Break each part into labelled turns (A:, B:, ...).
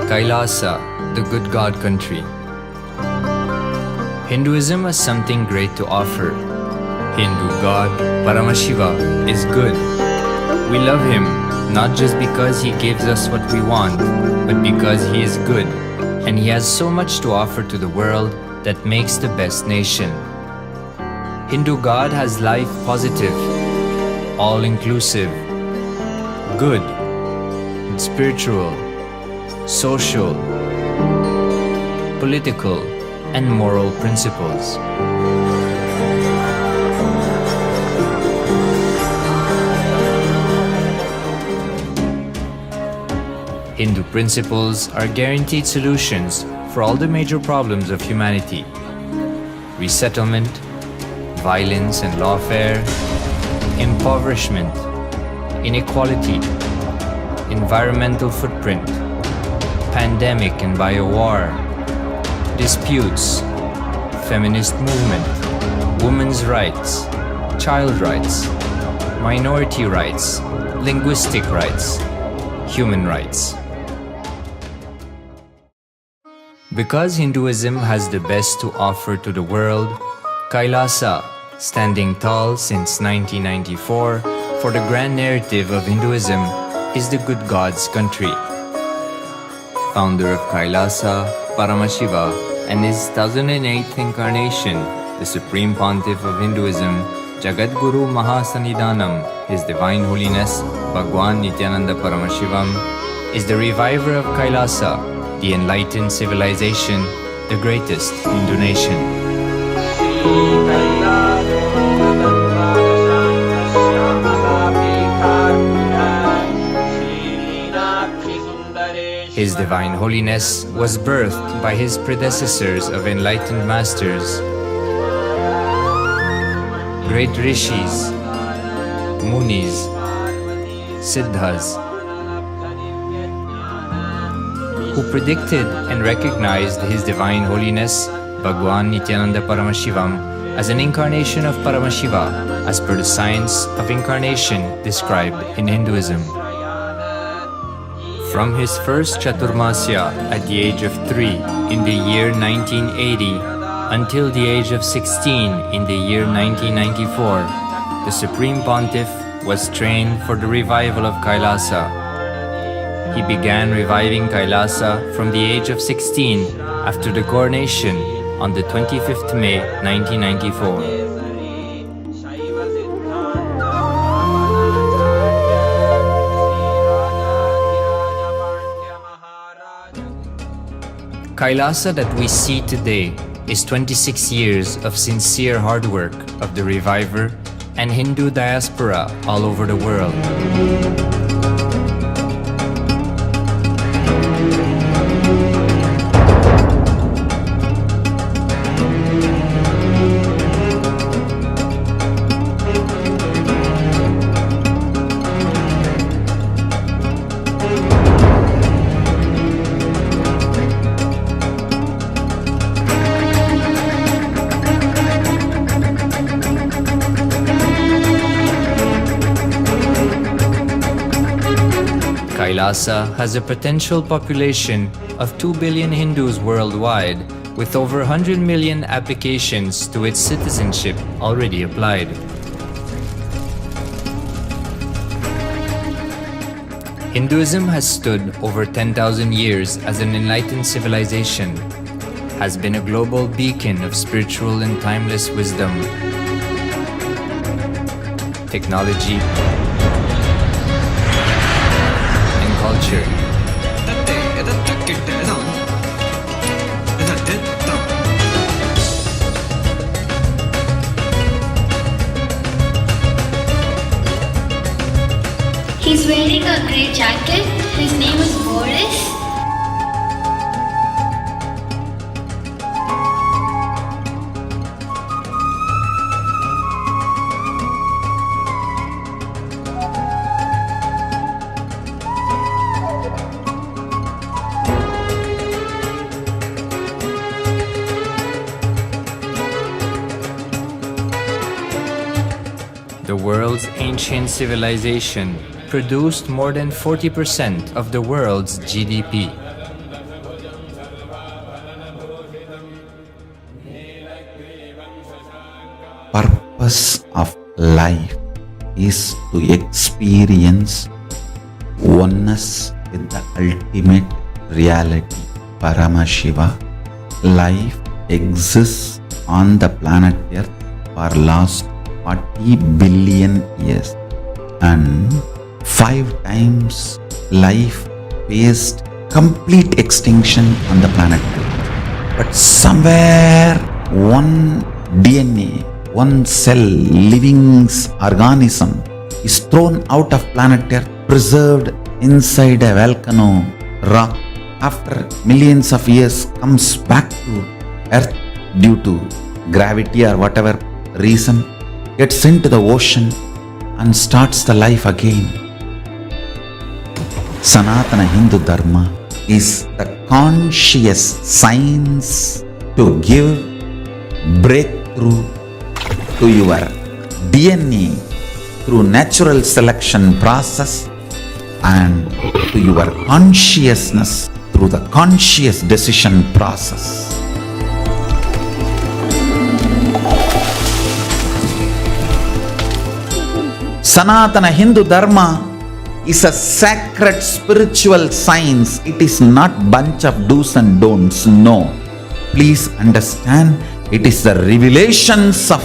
A: KAILASA, the good God country. Hinduism has something great to offer. Hindu God, Paramashiva, is good. We love him not just because he gives us what we want, but because he is good, and he has so much to offer to the world that makes the best nation. Hindu God has life positive, all-inclusive, good, spiritual, social, political, and moral principles. Hindu principles are guaranteed solutions for all the major problems of humanity: resettlement, violence and lawfare, impoverishment, inequality, environmental footprint, pandemic and biowar, disputes, feminist movement, women's rights, child rights, minority rights, linguistic rights, human rights. Because Hinduism has the best to offer to the world, KAILASA, standing tall since 1994 for the grand narrative of Hinduism, is the good God's country. Founder of KAILASA, Paramashiva, and his 1008th incarnation, the Supreme Pontiff of Hinduism, Jagatguru Mahasannidhanam, His Divine Holiness, Bhagavan Nithyananda Paramashivam, is the reviver of KAILASA, the enlightened civilization, the greatest Hindu nation. His Divine Holiness was birthed by his predecessors of enlightened masters, great rishis, munis, siddhas, who predicted and recognized His Divine Holiness, Bhagavan Nithyananda Paramashivam, as an incarnation of Paramashiva, as per the science of incarnation described in Hinduism. From his first Chaturmasya at the age of 3 in the year 1980 until the age of 16 in the year 1994, the Supreme Pontiff was trained for the revival of KAILASA. He began reviving KAILASA from the age of 16 after the coronation on the 25th May 1994. KAILASA that we see today is 26 years of sincere hard work of the reviver and Hindu diaspora all over the world. KAILASA has a potential population of 2 billion Hindus worldwide, with over 100 million applications to its citizenship already applied. Hinduism has stood over 10,000 years as an enlightened civilization, has been a global beacon of spiritual and timeless wisdom, technology, culture.
B: He's wearing a grey jacket. His name is Boris.
A: The world's ancient civilization produced more than 40% of the world's GDP.
C: purpose of life is to experience oneness with the ultimate reality, Paramashiva. Life exists on the planet Earth for last 40 billion years, and 5 times life faced complete extinction on the planet Earth. But somewhere one DNA, one cell, living organism is thrown out of planet Earth, preserved inside a volcano rock. After millions of years comes back to Earth due to gravity or whatever reason, gets into the ocean and starts the life again. Sanatana Hindu Dharma is the conscious science to give breakthrough to your DNA through natural selection process and to your consciousness through the conscious decision process. Sanatana Hindu Dharma is a sacred spiritual science. It is not bunch of do's and don'ts. No. Please understand, it is the revelations of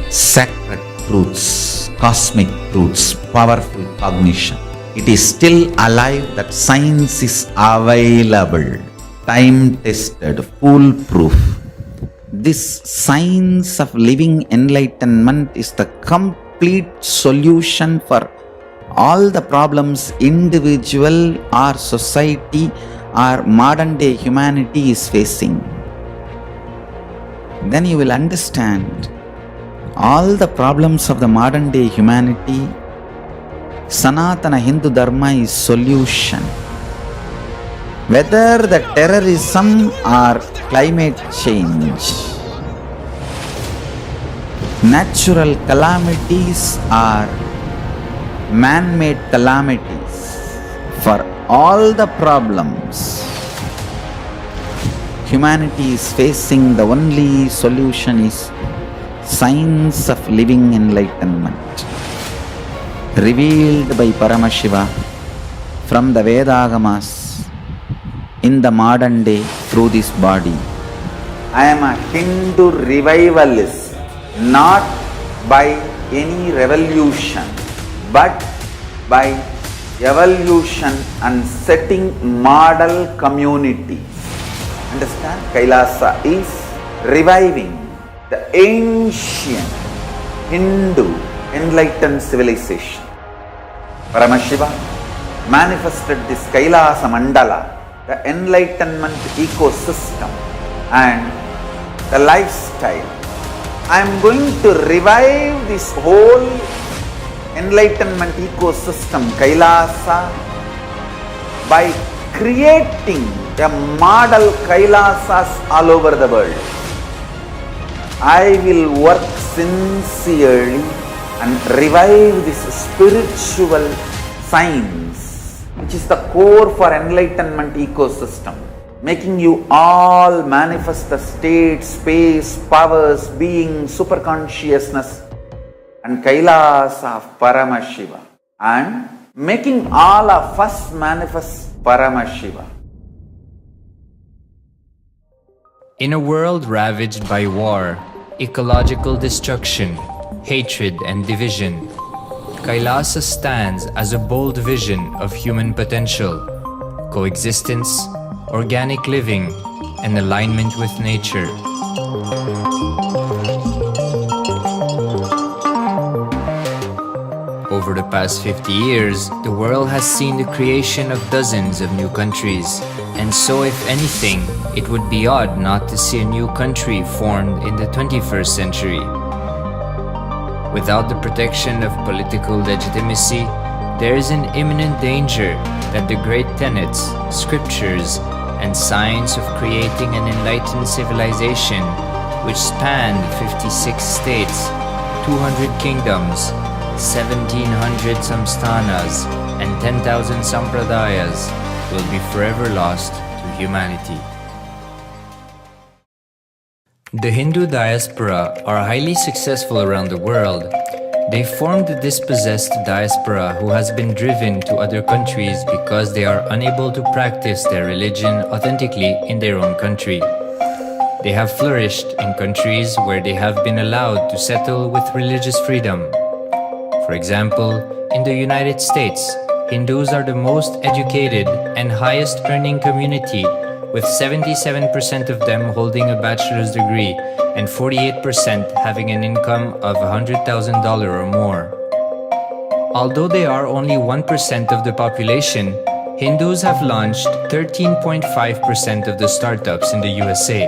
C: sacred truths, cosmic truths, powerful cognition. It is still alive, that science is available, time-tested, foolproof. This science of living enlightenment is the complete solution for all the problems individual or society or modern day humanity is facing. Then you will understand all the problems of the modern day humanity. Sanatana Hindu Dharma is solution. Whether the terrorism or climate change, natural calamities or man-made calamities, for all the problems humanity is facing, the only solution is science of living enlightenment, revealed by Paramashiva from the Vedagamas in the modern day through this body. I am a Hindu revivalist, not by any revolution, but by evolution and setting model communities. Understand? KAILASA is reviving the ancient Hindu enlightened civilization. Paramashiva manifested this Kailasa Mandala, the enlightenment ecosystem and the lifestyle. I am going to revive this whole enlightenment ecosystem, Kailasa, by creating a model Kailasas all over the world. I will work sincerely and revive this spiritual science, which is the core for enlightenment ecosystem, making you all manifest the state, space, powers, being, superconsciousness and Kailasa of Paramashiva, and making all of us manifest Paramashiva.
A: In a world ravaged by war, ecological destruction, hatred and division, Kailasa stands as a bold vision of human potential, coexistence, organic living, and alignment with nature. Over the past 50 years, the world has seen the creation of dozens of new countries, and so if anything, it would be odd not to see a new country formed in the 21st century. Without the protection of political legitimacy, there is an imminent danger that the great tenets, scriptures, and science of creating an enlightened civilization, which spanned 56 states, 200 kingdoms, 1700 samsthanas, and 10,000 sampradayas, will be forever lost to humanity. The Hindu diaspora are highly successful around the world. They formed the dispossessed diaspora who has been driven to other countries because they are unable to practice their religion authentically in their own country. They have flourished in countries where they have been allowed to settle with religious freedom. For example, in the United States, Hindus are the most educated and highest earning community, with 77% of them holding a bachelor's degree and 48% having an income of $100,000 or more. Although they are only 1% of the population, Hindus have launched 13.5% of the startups in the USA.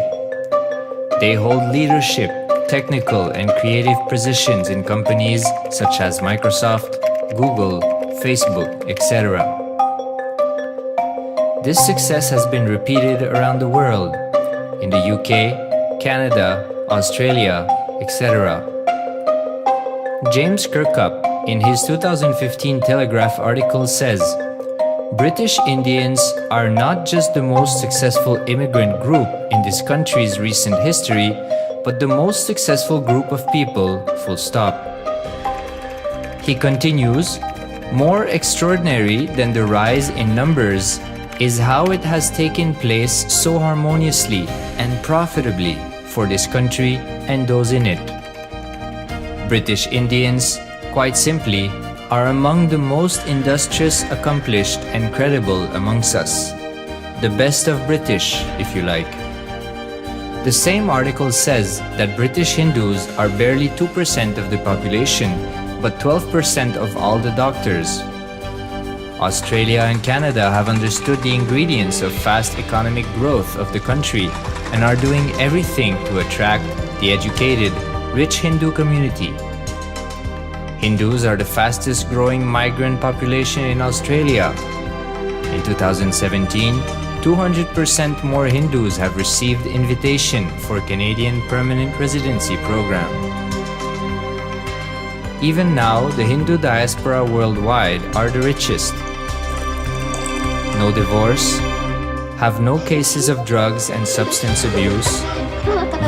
A: They hold leadership, technical and creative positions in companies such as Microsoft, Google, Facebook, etc. This success has been repeated around the world, in the UK, Canada, Australia, etc. James Kirkup, in his 2015 Telegraph article says, British Indians are not just the most successful immigrant group in this country's recent history, but the most successful group of people, full stop. He continues, more extraordinary than the rise in numbers is how it has taken place so harmoniously and profitably for this country and those in it. British Indians, quite simply, are among the most industrious, accomplished and credible amongst us. The best of British, if you like. The same article says that British Hindus are barely 2% of the population, but 12% of all the doctors. Australia and Canada have understood the ingredients of fast economic growth of the country and are doing everything to attract the educated, rich Hindu community. Hindus are the fastest growing migrant population in Australia. In 2017, 200% more Hindus have received invitation for Canadian Permanent Residency Program. Even now, the Hindu diaspora worldwide are the richest. No divorce, have no cases of drugs and substance abuse,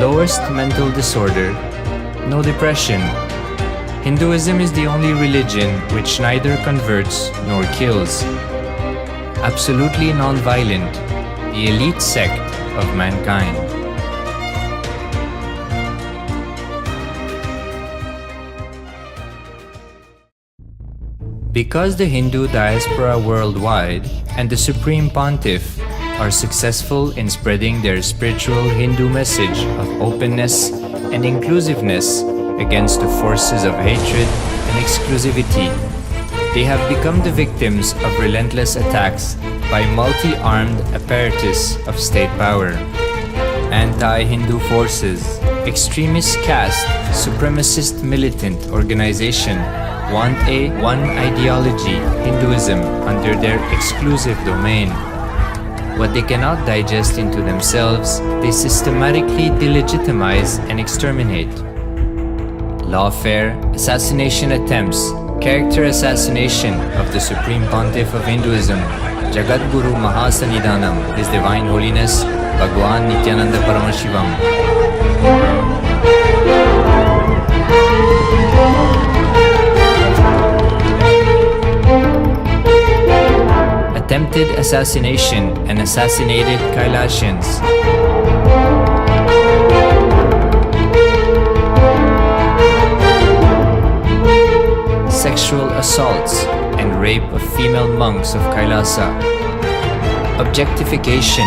A: lowest mental disorder, no depression. Hinduism is the only religion which neither converts nor kills. Absolutely non-violent, the elite sect of mankind. Because the Hindu diaspora worldwide and the Supreme Pontiff are successful in spreading their spiritual Hindu message of openness and inclusiveness against the forces of hatred and exclusivity, they have become the victims of relentless attacks by multi-armed apparatus of state power. Anti-Hindu forces, extremist caste, supremacist militant organization want a one ideology, Hinduism, under their exclusive domain. What they cannot digest into themselves, they systematically delegitimize and exterminate. Lawfare, assassination attempts, character assassination of the Supreme Pontiff of Hinduism, Jagatguru Mahasannidhanam, His Divine Holiness, Bhagavan Nithyananda Paramashivam. Attempted assassination and assassinated Kailasians. Sexual assaults and rape of female monks of Kailasa. Objectification.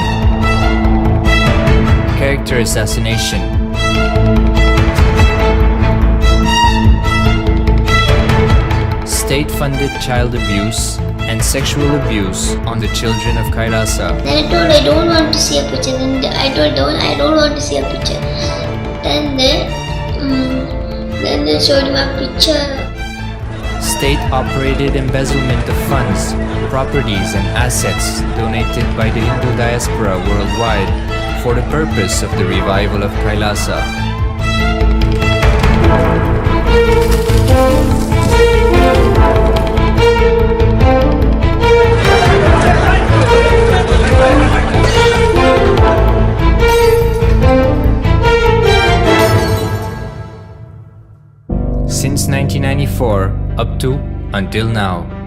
A: Character assassination. State-funded child abuse and sexual abuse on the children of Kailasa.
B: Then I told I don't want to see a picture. Then I told I don't want to see a picture. Then they showed me a picture.
A: State-operated embezzlement of funds, properties and assets donated by the Hindu diaspora worldwide for the purpose of the revival of Kailasa. up to until now.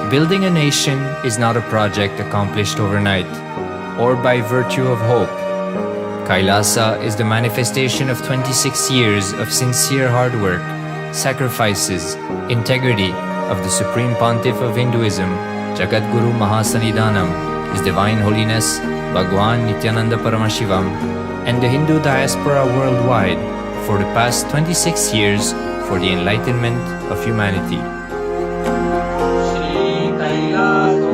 A: Building a nation is not a project accomplished overnight or by virtue of hope. Kailasa is the manifestation of 26 years of sincere hard work, sacrifices, integrity of the Supreme Pontiff of Hinduism, Jagatguru Mahasannidhanam, His Divine Holiness, Bhagavan Nithyananda Paramashivam, and the Hindu diaspora worldwide for the past 26 years for the enlightenment of humanity.
D: KAILASA